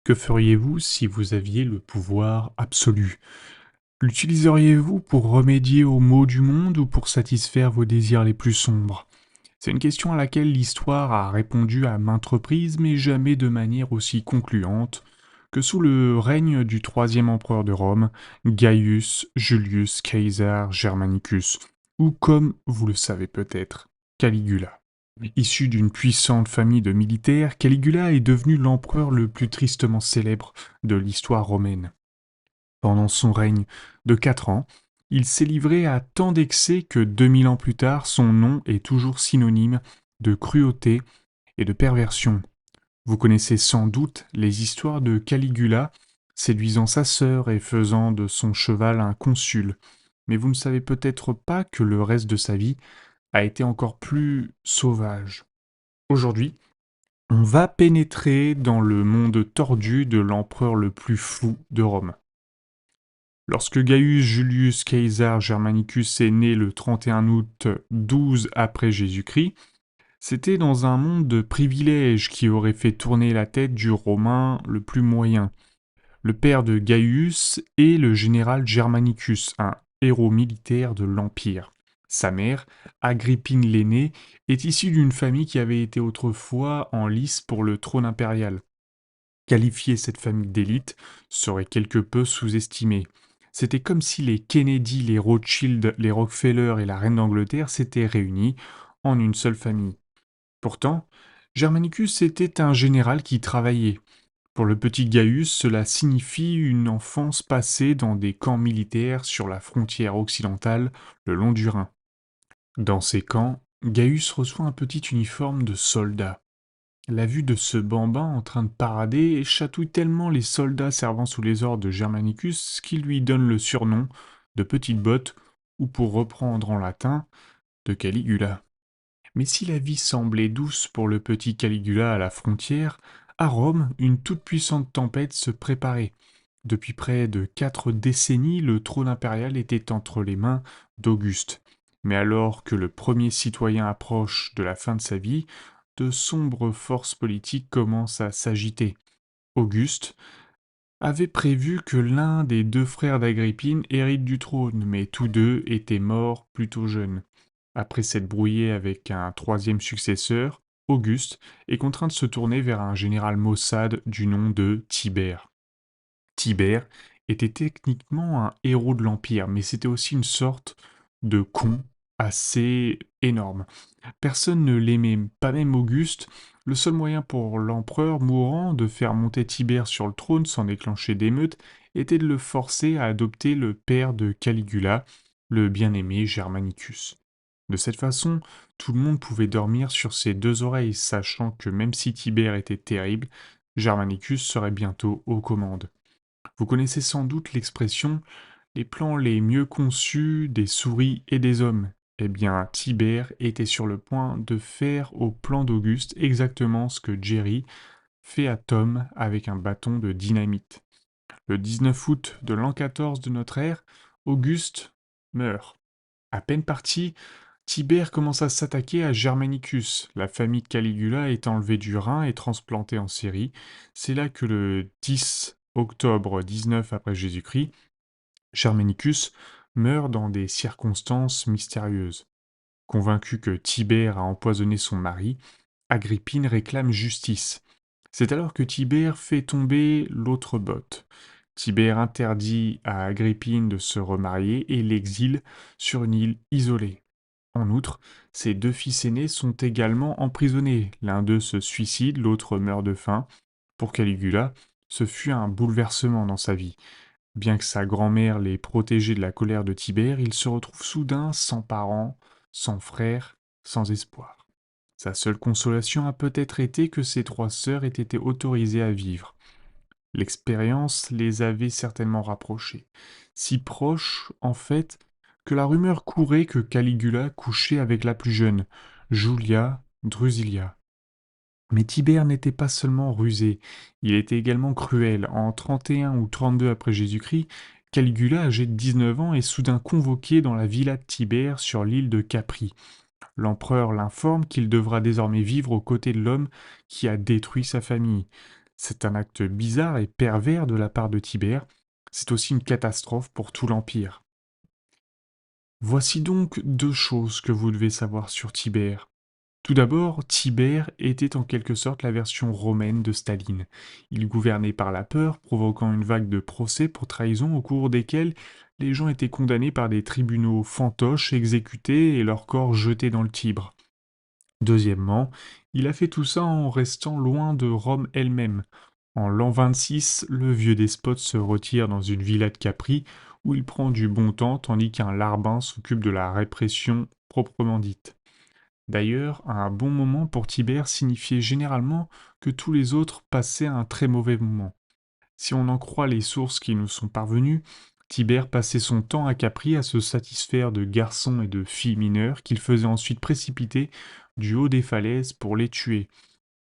Que feriez-vous si vous aviez le pouvoir absolu? L'utiliseriez-vous pour remédier aux maux du monde ou pour satisfaire vos désirs les plus sombres? C'est une question à laquelle l'histoire a répondu à maintes reprises, mais jamais de manière aussi concluante que sous le règne du troisième empereur de Rome, Gaius Julius Caesar Germanicus, ou comme vous le savez peut-être, Caligula. Issu d'une puissante famille de militaires, Caligula est devenu l'empereur le plus tristement célèbre de l'histoire romaine. Pendant son règne de 4 ans, il s'est livré à tant d'excès que 2000 ans plus tard, son nom est toujours synonyme de cruauté et de perversion. Vous connaissez sans doute les histoires de Caligula, séduisant sa sœur et faisant de son cheval un consul, mais vous ne savez peut-être pas que le reste de sa vie a été encore plus sauvage. Aujourd'hui, on va pénétrer dans le monde tordu de l'empereur le plus fou de Rome. Lorsque Gaius Julius Caesar Germanicus est né le 31 août 12 après Jésus-Christ, c'était dans un monde de privilèges qui aurait fait tourner la tête du Romain le plus moyen. Le père de Gaius est le général Germanicus, un héros militaire de l'Empire. Sa mère, Agrippine l'aînée, est issue d'une famille qui avait été autrefois en lice pour le trône impérial. Qualifier cette famille d'élite serait quelque peu sous-estimé. C'était comme si les Kennedy, les Rothschild, les Rockefeller et la reine d'Angleterre s'étaient réunis en une seule famille. Pourtant, Germanicus était un général qui travaillait. Pour le petit Gaius, cela signifie une enfance passée dans des camps militaires sur la frontière occidentale le long du Rhin. Dans ces camps, Gaius reçoit un petit uniforme de soldat. La vue de ce bambin en train de parader chatouille tellement les soldats servant sous les ordres de Germanicus qu'il lui donne le surnom de Petite Botte, ou pour reprendre en latin, de Caligula. Mais si la vie semblait douce pour le petit Caligula à la frontière, à Rome, une toute puissante tempête se préparait. Depuis près de 4 décennies, le trône impérial était entre les mains d'Auguste. Mais alors que le premier citoyen approche de la fin de sa vie, de sombres forces politiques commencent à s'agiter. Auguste avait prévu que l'un des deux frères d'Agrippine hérite du trône, mais tous deux étaient morts plutôt jeunes. Après s'être brouillé avec un troisième successeur, Auguste est contraint de se tourner vers un général maussade du nom de Tibère. Tibère était techniquement un héros de l'Empire, mais c'était aussi une sorte de con assez énorme. Personne ne l'aimait, pas même Auguste. Le seul moyen pour l'empereur mourant de faire monter Tibère sur le trône sans déclencher d'émeute était de le forcer à adopter le père de Caligula, le bien-aimé Germanicus. De cette façon, tout le monde pouvait dormir sur ses deux oreilles, sachant que même si Tibère était terrible, Germanicus serait bientôt aux commandes. Vous connaissez sans doute l'expression les plans les mieux conçus des souris et des hommes. Eh bien, Tibère était sur le point de faire au plan d'Auguste exactement ce que Jerry fait à Tom avec un bâton de dynamite. Le 19 août de l'an 14 de notre ère, Auguste meurt. À peine parti, Tibère commence à s'attaquer à Germanicus. La famille de Caligula est enlevée du Rhin et transplantée en Syrie. C'est là que le 10 octobre 19 après Jésus-Christ, Germanicus meurt dans des circonstances mystérieuses. Convaincu que Tibère a empoisonné son mari, Agrippine réclame justice. C'est alors que Tibère fait tomber l'autre botte. Tibère interdit à Agrippine de se remarier et l'exile sur une île isolée. En outre, ses deux fils aînés sont également emprisonnés. L'un d'eux se suicide, l'autre meurt de faim. Pour Caligula, ce fut un bouleversement dans sa vie. Bien que sa grand-mère l'ait protégé de la colère de Tibère, il se retrouve soudain sans parents, sans frères, sans espoir. Sa seule consolation a peut-être été que ses trois sœurs aient été autorisées à vivre. L'expérience les avait certainement rapprochées. Si proches, en fait, que la rumeur courait que Caligula couchait avec la plus jeune, Julia Drusilla. Mais Tibère n'était pas seulement rusé, il était également cruel. En 31 ou 32 après Jésus-Christ, Caligula, âgé de 19 ans, est soudain convoqué dans la villa de Tibère sur l'île de Capri. L'empereur l'informe qu'il devra désormais vivre aux côtés de l'homme qui a détruit sa famille. C'est un acte bizarre et pervers de la part de Tibère. C'est aussi une catastrophe pour tout l'Empire. Voici donc deux choses que vous devez savoir sur Tibère. Tout d'abord, Tibère était en quelque sorte la version romaine de Staline. Il gouvernait par la peur, provoquant une vague de procès pour trahison au cours desquels les gens étaient condamnés par des tribunaux fantoches, exécutés et leurs corps jetés dans le Tibre. Deuxièmement, il a fait tout ça en restant loin de Rome elle-même. En l'an 26, le vieux despote se retire dans une villa de Capri où il prend du bon temps tandis qu'un larbin s'occupe de la répression proprement dite. D'ailleurs, un bon moment pour Tibère signifiait généralement que tous les autres passaient un très mauvais moment. Si on en croit les sources qui nous sont parvenues, Tibère passait son temps à Capri à se satisfaire de garçons et de filles mineures qu'il faisait ensuite précipiter du haut des falaises pour les tuer.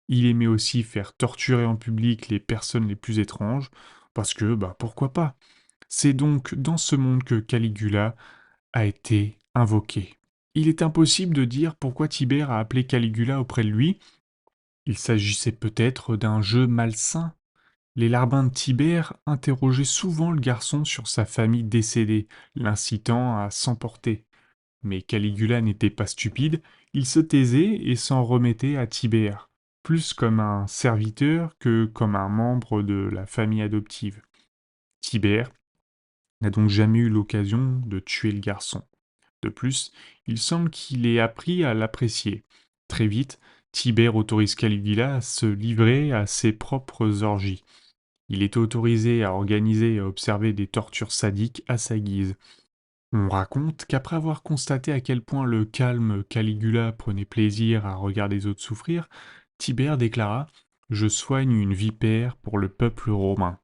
Il aimait aussi faire torturer en public les personnes les plus étranges, parce que, pourquoi pas. C'est donc dans ce monde que Caligula a été invoqué. Il est impossible de dire pourquoi Tibère a appelé Caligula auprès de lui. Il s'agissait peut-être d'un jeu malsain. Les larbins de Tibère interrogeaient souvent le garçon sur sa famille décédée, l'incitant à s'emporter. Mais Caligula n'était pas stupide, il se taisait et s'en remettait à Tibère, plus comme un serviteur que comme un membre de la famille adoptive. Tibère n'a donc jamais eu l'occasion de tuer le garçon. De plus, il semble qu'il ait appris à l'apprécier. Très vite, Tibère autorise Caligula à se livrer à ses propres orgies. Il est autorisé à organiser et à observer des tortures sadiques à sa guise. On raconte qu'après avoir constaté à quel point le calme Caligula prenait plaisir à regarder les autres souffrir, Tibère déclara: Je soigne une vipère pour le peuple romain.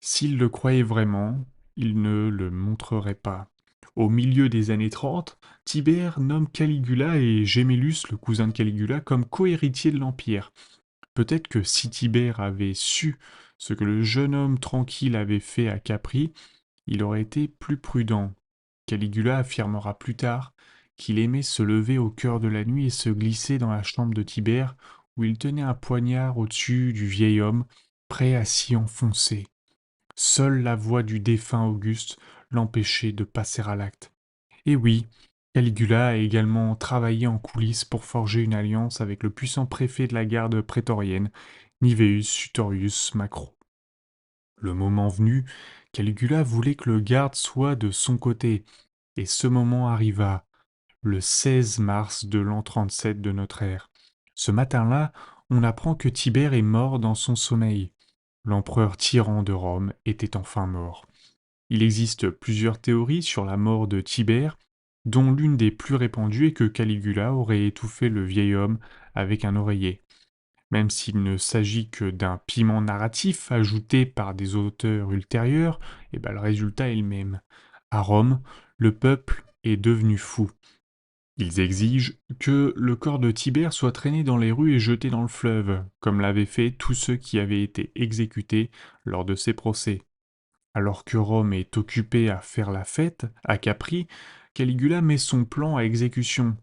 S'il le croyait vraiment, il ne le montrerait pas. Au milieu des années 30, Tibère nomme Caligula et Gemellus, le cousin de Caligula, comme cohéritier de l'Empire. Peut-être que si Tibère avait su ce que le jeune homme tranquille avait fait à Capri, il aurait été plus prudent. Caligula affirmera plus tard qu'il aimait se lever au cœur de la nuit et se glisser dans la chambre de Tibère, où il tenait un poignard au-dessus du vieil homme, prêt à s'y enfoncer. Seule la voix du défunt Auguste l'empêchait de passer à l'acte. Et oui, Caligula a également travaillé en coulisses pour forger une alliance avec le puissant préfet de la garde prétorienne, Niveus Sutorius Macro. Le moment venu, Caligula voulait que le garde soit de son côté, et ce moment arriva, le 16 mars de l'an 37 de notre ère. Ce matin-là, on apprend que Tibère est mort dans son sommeil. L'empereur tyran de Rome était enfin mort. Il existe plusieurs théories sur la mort de Tibère, dont l'une des plus répandues est que Caligula aurait étouffé le vieil homme avec un oreiller. Même s'il ne s'agit que d'un piment narratif ajouté par des auteurs ultérieurs, le résultat est le même. À Rome, le peuple est devenu fou. Ils exigent que le corps de Tibère soit traîné dans les rues et jeté dans le fleuve, comme l'avaient fait tous ceux qui avaient été exécutés lors de ces procès. Alors que Rome est occupée à faire la fête, à Capri, Caligula met son plan à exécution.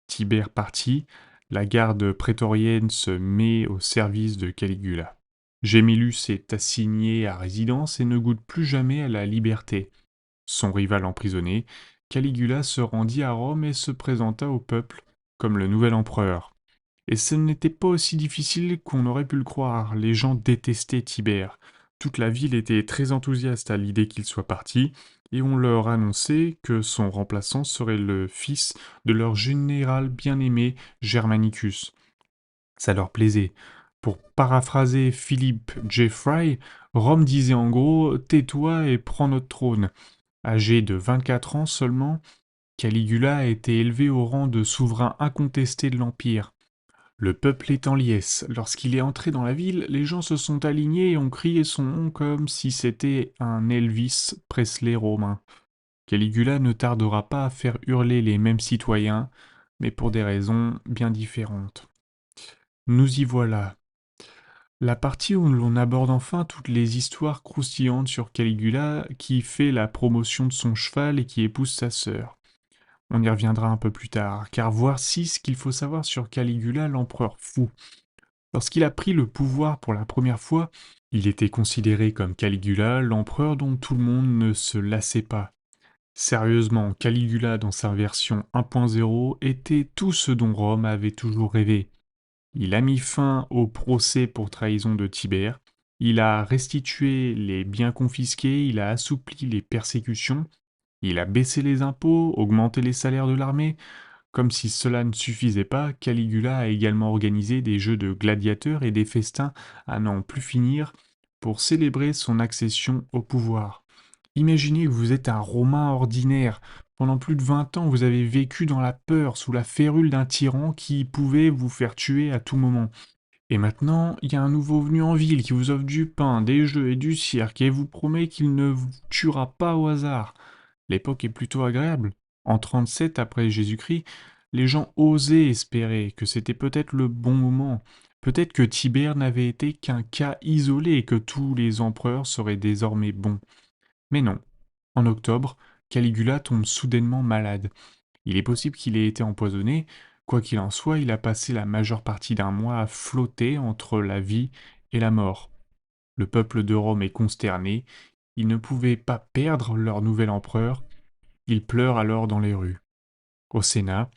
Tibère parti, la garde prétorienne se met au service de Caligula. Gemellus est assigné à résidence et ne goûte plus jamais à la liberté. Son rival emprisonné, Caligula se rendit à Rome et se présenta au peuple comme le nouvel empereur. Et ce n'était pas aussi difficile qu'on aurait pu le croire, les gens détestaient Tibère. Toute la ville était très enthousiaste à l'idée qu'il soit parti, et on leur annonçait que son remplaçant serait le fils de leur général bien-aimé Germanicus. Ça leur plaisait. Pour paraphraser Philippe Jeffrey, Rome disait en gros: Tais-toi et prends notre trône. Âgé de 24 ans seulement, Caligula a été élevé au rang de souverain incontesté de l'Empire. Le peuple est en liesse. Lorsqu'il est entré dans la ville, les gens se sont alignés et ont crié son nom comme si c'était un Elvis Presley romain. Caligula ne tardera pas à faire hurler les mêmes citoyens, mais pour des raisons bien différentes. Nous y voilà. La partie où l'on aborde enfin toutes les histoires croustillantes sur Caligula qui fait la promotion de son cheval et qui épouse sa sœur. On y reviendra un peu plus tard, car voici ce qu'il faut savoir sur Caligula, l'empereur fou. Lorsqu'il a pris le pouvoir pour la première fois, il était considéré comme Caligula, l'empereur dont tout le monde ne se lassait pas. Sérieusement, Caligula dans sa version 1.0 était tout ce dont Rome avait toujours rêvé. Il a mis fin au procès pour trahison de Tibère, il a restitué les biens confisqués, il a assoupli les persécutions, il a baissé les impôts, augmenté les salaires de l'armée. Comme si cela ne suffisait pas, Caligula a également organisé des jeux de gladiateurs et des festins à n'en plus finir pour célébrer son accession au pouvoir. Imaginez que vous êtes un Romain ordinaire. Pendant plus de 20 ans, vous avez vécu dans la peur, sous la férule d'un tyran qui pouvait vous faire tuer à tout moment. Et maintenant, il y a un nouveau venu en ville qui vous offre du pain, des jeux et du cirque et vous promet qu'il ne vous tuera pas au hasard. L'époque est plutôt agréable. En 37 après Jésus-Christ, les gens osaient espérer que c'était peut-être le bon moment. Peut-être que Tibère n'avait été qu'un cas isolé et que tous les empereurs seraient désormais bons. Mais non. En octobre, Caligula tombe soudainement malade. Il est possible qu'il ait été empoisonné. Quoi qu'il en soit, il a passé la majeure partie d'un mois à flotter entre la vie et la mort. Le peuple de Rome est consterné. Ils ne pouvaient pas perdre leur nouvel empereur. Ils pleurent alors dans les rues. Au Sénat,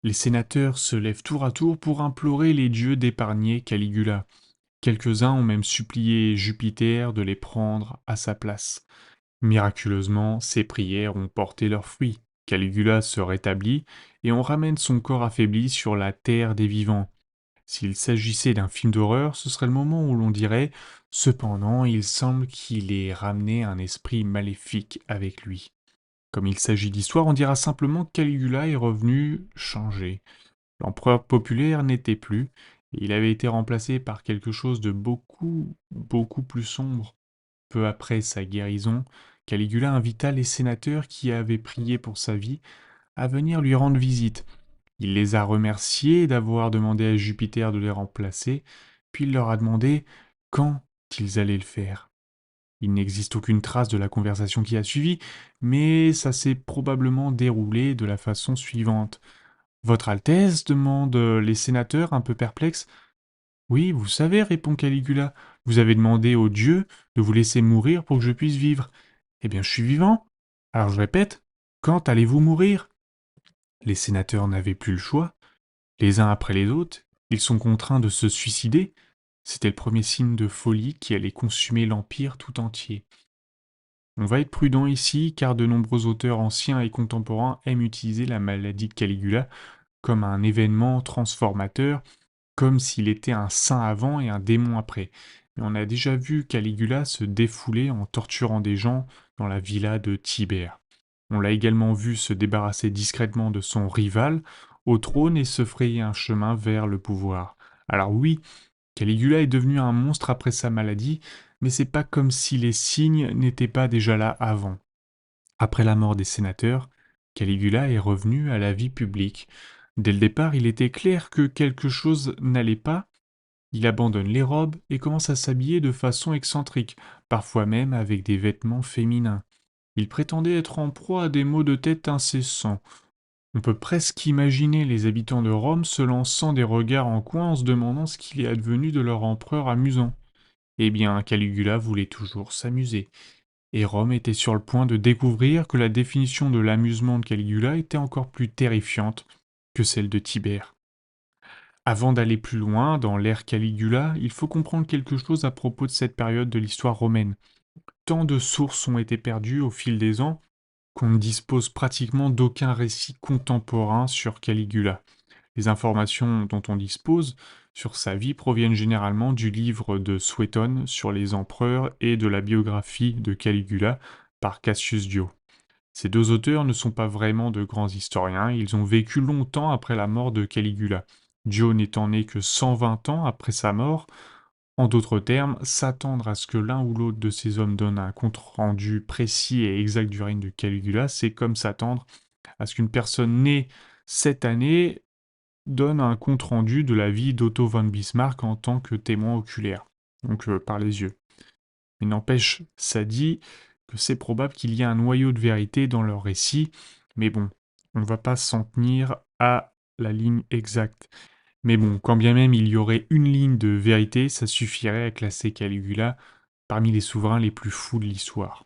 les sénateurs se lèvent tour à tour pour implorer les dieux d'épargner Caligula. Quelques-uns ont même supplié Jupiter de les prendre à sa place. Miraculeusement, ces prières ont porté leurs fruits. Caligula se rétablit et on ramène son corps affaibli sur la terre des vivants. S'il s'agissait d'un film d'horreur, ce serait le moment où l'on dirait cependant, il semble qu'il ait ramené un esprit maléfique avec lui. Comme il s'agit d'histoire, on dira simplement que Caligula est revenu changé. L'empereur populaire n'était plus, et il avait été remplacé par quelque chose de beaucoup plus sombre. Peu après sa guérison, Caligula invita les sénateurs qui avaient prié pour sa vie à venir lui rendre visite. Il les a remerciés d'avoir demandé à Jupiter de les remplacer, puis il leur a demandé quand ils allaient le faire. Il n'existe aucune trace de la conversation qui a suivi, mais ça s'est probablement déroulé de la façon suivante. Votre Altesse demandent les sénateurs, un peu perplexes. Oui, vous savez, répond Caligula, vous avez demandé au Dieu de vous laisser mourir pour que je puisse vivre. Eh bien, je suis vivant. Alors je répète, quand allez-vous mourir? Les sénateurs n'avaient plus le choix. Les uns après les autres, ils sont contraints de se suicider. C'était le premier signe de folie qui allait consumer l'Empire tout entier. On va être prudent ici, car de nombreux auteurs anciens et contemporains aiment utiliser la maladie de Caligula comme un événement transformateur, comme s'il était un saint avant et un démon après. Mais on a déjà vu Caligula se défouler en torturant des gens dans la villa de Tibère. On l'a également vu se débarrasser discrètement de son rival au trône et se frayer un chemin vers le pouvoir. Alors oui, Caligula est devenu un monstre après sa maladie, mais c'est pas comme si les signes n'étaient pas déjà là avant. Après la mort des sénateurs, Caligula est revenu à la vie publique. Dès le départ, il était clair que quelque chose n'allait pas. Il abandonne les robes et commence à s'habiller de façon excentrique, parfois même avec des vêtements féminins. Il prétendait être en proie à des maux de tête incessants. On peut presque imaginer les habitants de Rome se lançant des regards en coin en se demandant ce qu'il est advenu de leur empereur amusant. Eh bien, Caligula voulait toujours s'amuser. Et Rome était sur le point de découvrir que la définition de l'amusement de Caligula était encore plus terrifiante que celle de Tibère. Avant d'aller plus loin dans l'ère Caligula, il faut comprendre quelque chose à propos de cette période de l'histoire romaine. Tant de sources ont été perdues au fil des ans qu'on ne dispose pratiquement d'aucun récit contemporain sur Caligula. Les informations dont on dispose sur sa vie proviennent généralement du livre de Suétone sur les empereurs et de la biographie de Caligula par Cassius Dio. Ces deux auteurs ne sont pas vraiment de grands historiens, ils ont vécu longtemps après la mort de Caligula. Dio n'étant né que 120 ans après sa mort, en d'autres termes, s'attendre à ce que l'un ou l'autre de ces hommes donne un compte-rendu précis et exact du règne de Caligula, c'est comme s'attendre à ce qu'une personne née cette année donne un compte-rendu de la vie d'Otto von Bismarck en tant que témoin oculaire, donc par les yeux. Mais n'empêche, ça dit que c'est probable qu'il y ait un noyau de vérité dans leur récit, mais bon, on ne va pas s'en tenir à la ligne exacte. Mais bon, quand bien même il y aurait une ligne de vérité, ça suffirait à classer Caligula parmi les souverains les plus fous de l'histoire.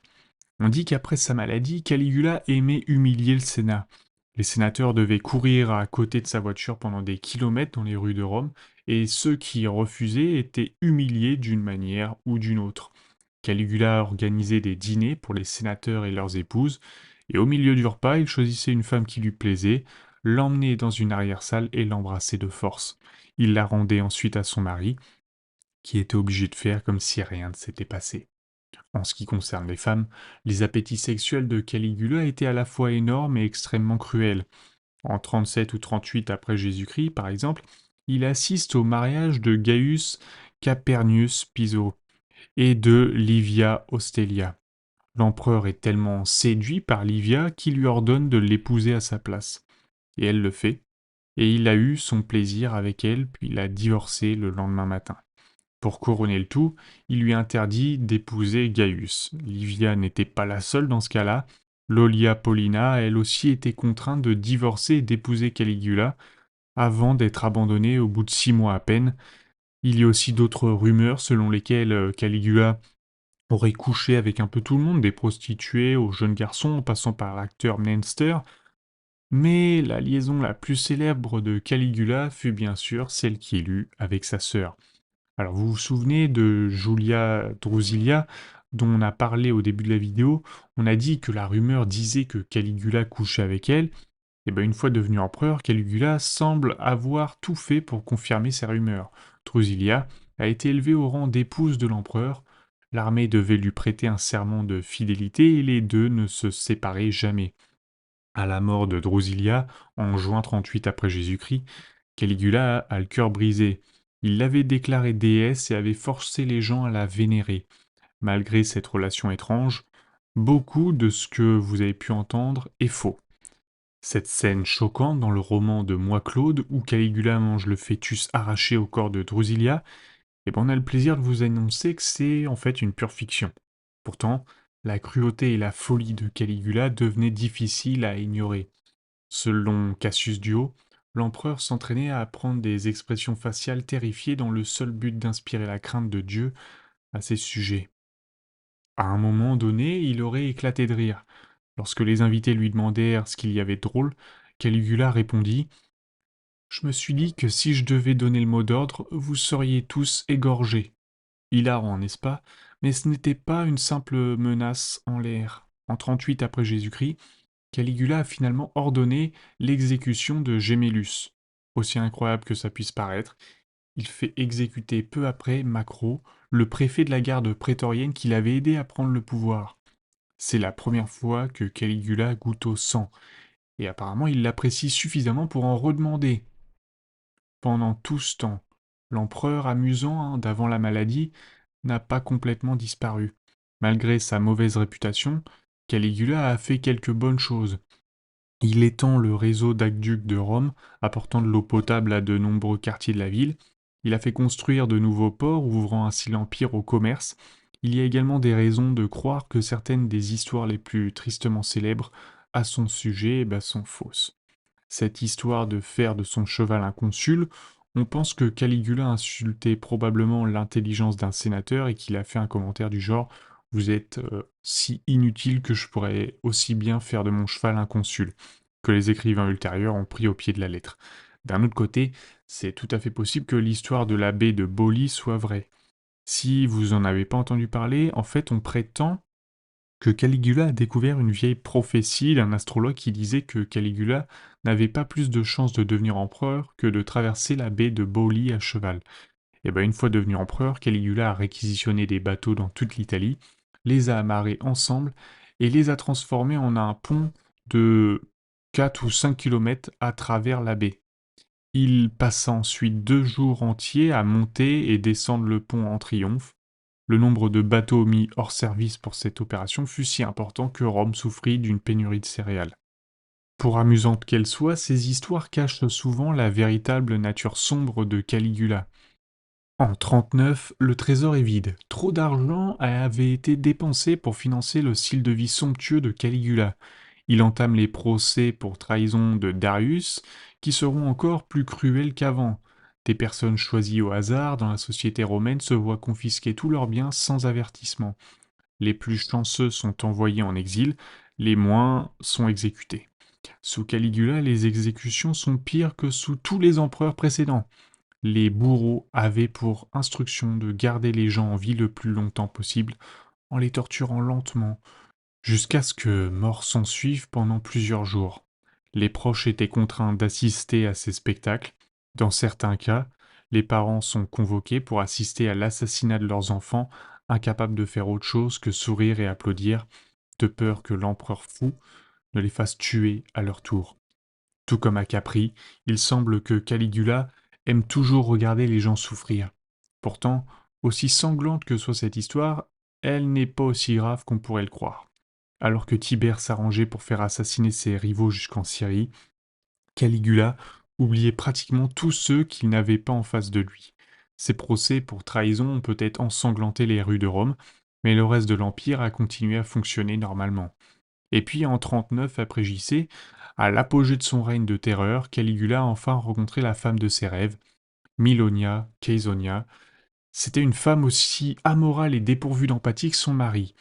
On dit qu'après sa maladie, Caligula aimait humilier le Sénat. Les sénateurs devaient courir à côté de sa voiture pendant des kilomètres dans les rues de Rome, et ceux qui refusaient étaient humiliés d'une manière ou d'une autre. Caligula organisait des dîners pour les sénateurs et leurs épouses, et au milieu du repas, il choisissait une femme qui lui plaisait, l'emmenait dans une arrière-salle et l'embrassait de force. Il la rendait ensuite à son mari, qui était obligé de faire comme si rien ne s'était passé. En ce qui concerne les femmes, les appétits sexuels de Caligula étaient à la fois énormes et extrêmement cruels. En 37 ou 38 après Jésus-Christ, par exemple, il assiste au mariage de Gaius Capernius Piso et de Livia Ostelia. L'empereur est tellement séduit par Livia qu'il lui ordonne de l'épouser à sa place. Et elle le fait, et il a eu son plaisir avec elle, puis il a divorcé le lendemain matin. Pour couronner le tout, il lui interdit d'épouser Gaius. Livia n'était pas la seule dans ce cas-là. Lolia Paulina, elle aussi, était contrainte de divorcer et d'épouser Caligula avant d'être abandonnée au bout de 6 mois à peine. Il y a aussi d'autres rumeurs selon lesquelles Caligula aurait couché avec un peu tout le monde, des prostituées aux jeunes garçons, en passant par l'acteur Menster. Mais la liaison la plus célèbre de Caligula fut bien sûr celle qu'il eut avec sa sœur. Alors vous vous souvenez de Julia Drusilla, dont on a parlé au début de la vidéo. On a dit que la rumeur disait que Caligula couchait avec elle. Et bien une fois devenu empereur, Caligula semble avoir tout fait pour confirmer ces rumeurs. Drusilla a été élevée au rang d'épouse de l'empereur. L'armée devait lui prêter un serment de fidélité et les deux ne se séparaient jamais. À la mort de Drusilla, en juin 38 après Jésus-Christ, Caligula a le cœur brisé. Il l'avait déclarée déesse et avait forcé les gens à la vénérer. Malgré cette relation étrange, beaucoup de ce que vous avez pu entendre est faux. Cette scène choquante dans le roman de Moi Claude, où Caligula mange le fœtus arraché au corps de Drusilla, eh ben on a le plaisir de vous annoncer que c'est en fait une pure fiction. Pourtant, la cruauté et la folie de Caligula devenaient difficiles à ignorer. Selon Cassius Dio, l'empereur s'entraînait à apprendre des expressions faciales terrifiées dans le seul but d'inspirer la crainte de Dieu à ses sujets. À un moment donné, il aurait éclaté de rire. Lorsque les invités lui demandèrent ce qu'il y avait de drôle, Caligula répondit: Je me suis dit que si je devais donner le mot d'ordre, vous seriez tous égorgés. Hilarant, n'est-ce pas? Mais ce n'était pas une simple menace en l'air. En 38 après Jésus-Christ, Caligula a finalement ordonné l'exécution de Gemellus. Aussi incroyable que ça puisse paraître, il fait exécuter peu après Macro, le préfet de la garde prétorienne qui l'avait aidé à prendre le pouvoir. C'est la première fois que Caligula goûte au sang, et apparemment il l'apprécie suffisamment pour en redemander. Pendant tout ce temps, l'empereur amusant d'avant la maladie n'a pas complètement disparu. Malgré sa mauvaise réputation, Caligula a fait quelques bonnes choses. Il étend le réseau d'aqueducs de Rome, apportant de l'eau potable à de nombreux quartiers de la ville. Il a fait construire de nouveaux ports, ouvrant ainsi l'empire au commerce. Il y a également des raisons de croire que certaines des histoires les plus tristement célèbres à son sujet sont fausses. Cette histoire de faire de son cheval un consul, on pense que Caligula insultait probablement l'intelligence d'un sénateur et qu'il a fait un commentaire du genre: Vous êtes si inutile que je pourrais aussi bien faire de mon cheval un consul, que les écrivains ultérieurs ont pris au pied de la lettre. D'un autre côté, c'est tout à fait possible que l'histoire de l'abbé de Boli soit vraie. Si vous en avez pas entendu parler, en fait on prétend que Caligula a découvert une vieille prophétie d'un astrologue qui disait que Caligula n'avait pas plus de chances de devenir empereur que de traverser la baie de Boli à cheval. Et bien une fois devenu empereur, Caligula a réquisitionné des bateaux dans toute l'Italie, les a amarrés ensemble et les a transformés en un pont de 4 ou 5 kilomètres à travers la baie. Il passa ensuite 2 jours entiers à monter et descendre le pont en triomphe. Le nombre de bateaux mis hors service pour cette opération fut si important que Rome souffrit d'une pénurie de céréales. Pour amusantes qu'elles soient, ces histoires cachent souvent la véritable nature sombre de Caligula. En 39, le trésor est vide. Trop d'argent avait été dépensé pour financer le style de vie somptueux de Caligula. Il entame les procès pour trahison de Darius, qui seront encore plus cruels qu'avant. Des personnes choisies au hasard dans la société romaine se voient confisquer tous leurs biens sans avertissement. Les plus chanceux sont envoyés en exil, les moins sont exécutés. Sous Caligula, les exécutions sont pires que sous tous les empereurs précédents. Les bourreaux avaient pour instruction de garder les gens en vie le plus longtemps possible en les torturant lentement, jusqu'à ce que mort s'ensuive pendant plusieurs jours. Les proches étaient contraints d'assister à ces spectacles. Dans certains cas, les parents sont convoqués pour assister à l'assassinat de leurs enfants, incapables de faire autre chose que sourire et applaudir, de peur que l'empereur fou ne les fasse tuer à leur tour. Tout comme à Capri, il semble que Caligula aime toujours regarder les gens souffrir. Pourtant, aussi sanglante que soit cette histoire, elle n'est pas aussi grave qu'on pourrait le croire. Alors que Tibère s'arrangeait pour faire assassiner ses rivaux jusqu'en Syrie, Caligula oubliait pratiquement tous ceux qu'il n'avait pas en face de lui. Ses procès pour trahison ont peut-être ensanglanté les rues de Rome, mais le reste de l'Empire a continué à fonctionner normalement. Et puis en 39 après JC, à l'apogée de son règne de terreur, Caligula a enfin rencontré la femme de ses rêves, Milonia Caesonia. C'était une femme aussi amorale et dépourvue d'empathie que son mari.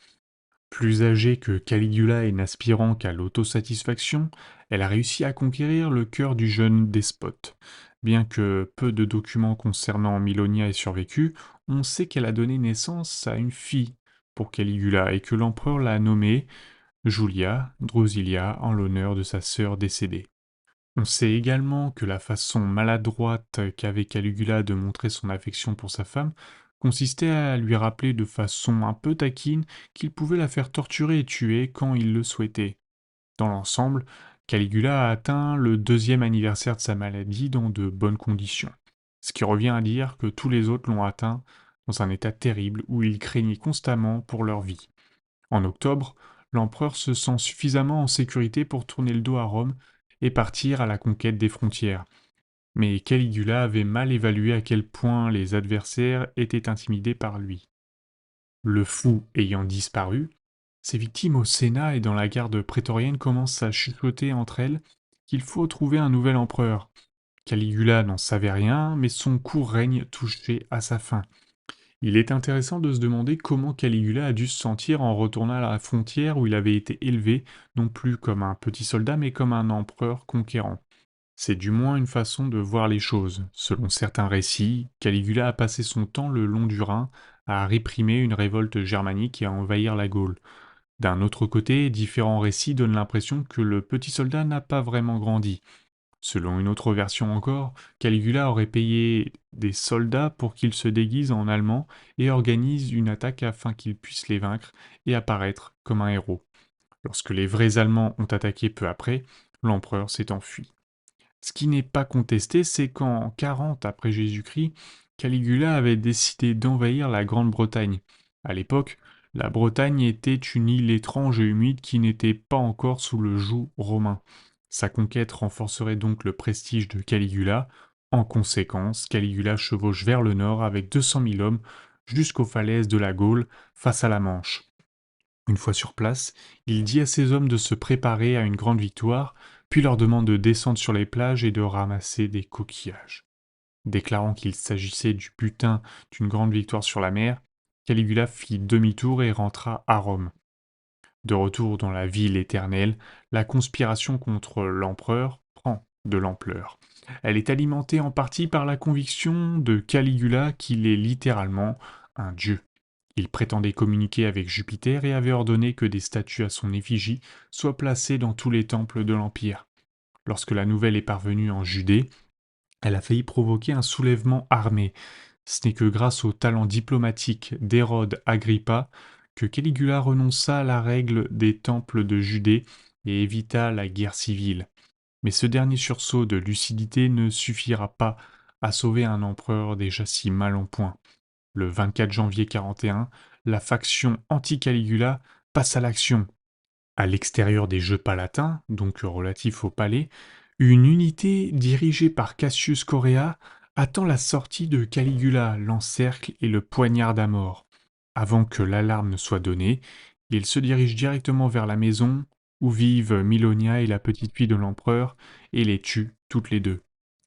Plus âgée que Caligula et n'aspirant qu'à l'autosatisfaction, elle a réussi à conquérir le cœur du jeune despote. Bien que peu de documents concernant Milonia aient survécu, on sait qu'elle a donné naissance à une fille pour Caligula et que l'empereur l'a nommée Julia Drusilla en l'honneur de sa sœur décédée. On sait également que la façon maladroite qu'avait Caligula de montrer son affection pour sa femme consistait à lui rappeler de façon un peu taquine qu'il pouvait la faire torturer et tuer quand il le souhaitait. Dans l'ensemble, Caligula a atteint le deuxième anniversaire de sa maladie dans de bonnes conditions, ce qui revient à dire que tous les autres l'ont atteint dans un état terrible où ils craignaient constamment pour leur vie. En octobre, l'empereur se sent suffisamment en sécurité pour tourner le dos à Rome et partir à la conquête des frontières. Mais Caligula avait mal évalué à quel point les adversaires étaient intimidés par lui. Le fou ayant disparu, ses victimes au Sénat et dans la garde prétorienne commencent à chuchoter entre elles qu'il faut trouver un nouvel empereur. Caligula n'en savait rien, mais son court règne touchait à sa fin. Il est intéressant de se demander comment Caligula a dû se sentir en retournant à la frontière où il avait été élevé, non plus comme un petit soldat, mais comme un empereur conquérant. C'est du moins une façon de voir les choses. Selon certains récits, Caligula a passé son temps le long du Rhin à réprimer une révolte germanique et à envahir la Gaule. D'un autre côté, différents récits donnent l'impression que le petit soldat n'a pas vraiment grandi. Selon une autre version encore, Caligula aurait payé des soldats pour qu'ils se déguisent en allemands et organisent une attaque afin qu'ils puissent les vaincre et apparaître comme un héros. Lorsque les vrais Allemands ont attaqué peu après, l'empereur s'est enfui. Ce qui n'est pas contesté, c'est qu'en 40 après Jésus-Christ, Caligula avait décidé d'envahir la Grande-Bretagne. À l'époque, la Bretagne était une île étrange et humide qui n'était pas encore sous le joug romain. Sa conquête renforcerait donc le prestige de Caligula. En conséquence, Caligula chevauche vers le nord avec 200 000 hommes jusqu'aux falaises de la Gaule face à la Manche. Une fois sur place, il dit à ses hommes de se préparer à une grande victoire, puis leur demande de descendre sur les plages et de ramasser des coquillages. Déclarant qu'il s'agissait du butin d'une grande victoire sur la mer, Caligula fit demi-tour et rentra à Rome. De retour dans la ville éternelle, la conspiration contre l'empereur prend de l'ampleur. Elle est alimentée en partie par la conviction de Caligula qu'il est littéralement un dieu. Il prétendait communiquer avec Jupiter et avait ordonné que des statues à son effigie soient placées dans tous les temples de l'Empire. Lorsque la nouvelle est parvenue en Judée, elle a failli provoquer un soulèvement armé. Ce n'est que grâce au talent diplomatique d'Hérode Agrippa que Caligula renonça à la règle des temples de Judée et évita la guerre civile. Mais ce dernier sursaut de lucidité ne suffira pas à sauver un empereur déjà si mal en point. Le 24 janvier 41, la faction anti-Caligula passe à l'action. À l'extérieur des Jeux palatins, donc relatifs au palais, une unité dirigée par Cassius Correa attend la sortie de Caligula, l'encercle et le poignarde à mort. Avant que l'alarme ne soit donnée, il se dirige directement vers la maison où vivent Milonia et la petite fille de l'empereur et les tue toutes les deux.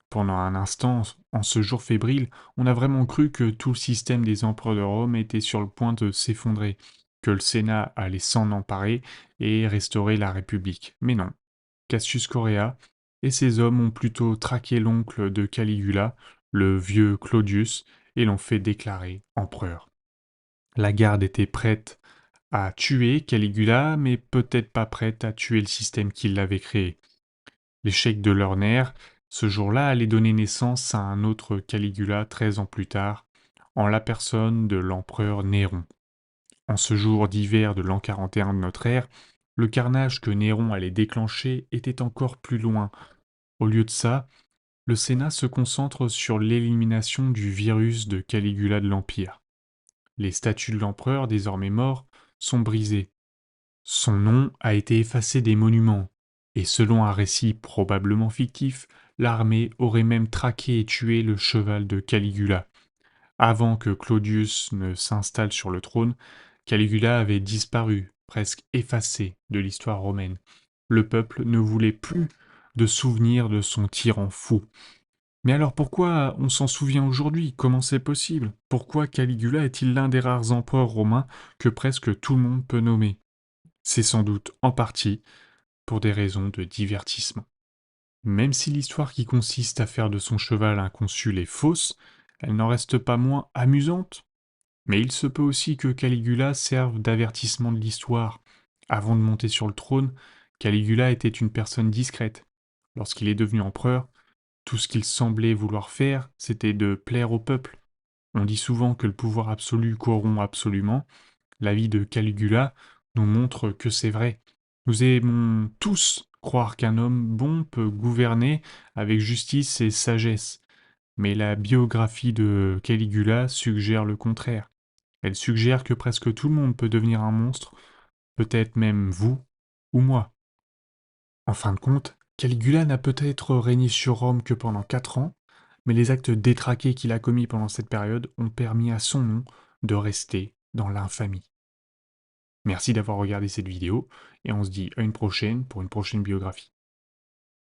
Pendant un instant, en ce jour fébrile, on a vraiment cru que tout le système des empereurs de Rome était sur le point de s'effondrer, que le Sénat allait s'en emparer et restaurer la République. Mais non. Cassius Correa et ses hommes ont plutôt traqué l'oncle de Caligula, le vieux Claudius, et l'ont fait déclarer empereur. La garde était prête à tuer Caligula, mais peut-être pas prête à tuer le système qui l'avait créé. L'échec de leur nerf, ce jour-là, allait donner naissance à un autre Caligula 13 ans plus tard, en la personne de l'empereur Néron. En ce jour d'hiver de l'an 41 de notre ère, le carnage que Néron allait déclencher était encore plus loin. Au lieu de ça, le Sénat se concentre sur l'élimination du virus de Caligula de l'Empire. Les statues de l'empereur, désormais mort, sont brisées. Son nom a été effacé des monuments, et selon un récit probablement fictif, l'armée aurait même traqué et tué le cheval de Caligula. Avant que Claudius ne s'installe sur le trône, Caligula avait disparu, presque effacé de l'histoire romaine. Le peuple ne voulait plus de souvenirs de son tyran fou. Mais alors pourquoi on s'en souvient aujourd'hui? Comment c'est possible? Pourquoi Caligula est-il l'un des rares empereurs romains que presque tout le monde peut nommer? C'est sans doute en partie pour des raisons de divertissement. Même si l'histoire qui consiste à faire de son cheval un consul est fausse, elle n'en reste pas moins amusante. Mais il se peut aussi que Caligula serve d'avertissement de l'histoire. Avant de monter sur le trône, Caligula était une personne discrète. Lorsqu'il est devenu empereur, tout ce qu'il semblait vouloir faire, c'était de plaire au peuple. On dit souvent que le pouvoir absolu corrompt absolument. La vie de Caligula nous montre que c'est vrai. Nous aimons tous croire qu'un homme bon peut gouverner avec justice et sagesse. Mais la biographie de Caligula suggère le contraire. Elle suggère que presque tout le monde peut devenir un monstre, peut-être même vous ou moi. En fin de compte, Caligula n'a peut-être régné sur Rome que pendant 4 ans, mais les actes détraqués qu'il a commis pendant cette période ont permis à son nom de rester dans l'infamie. Merci d'avoir regardé cette vidéo, et on se dit à une prochaine pour une prochaine biographie.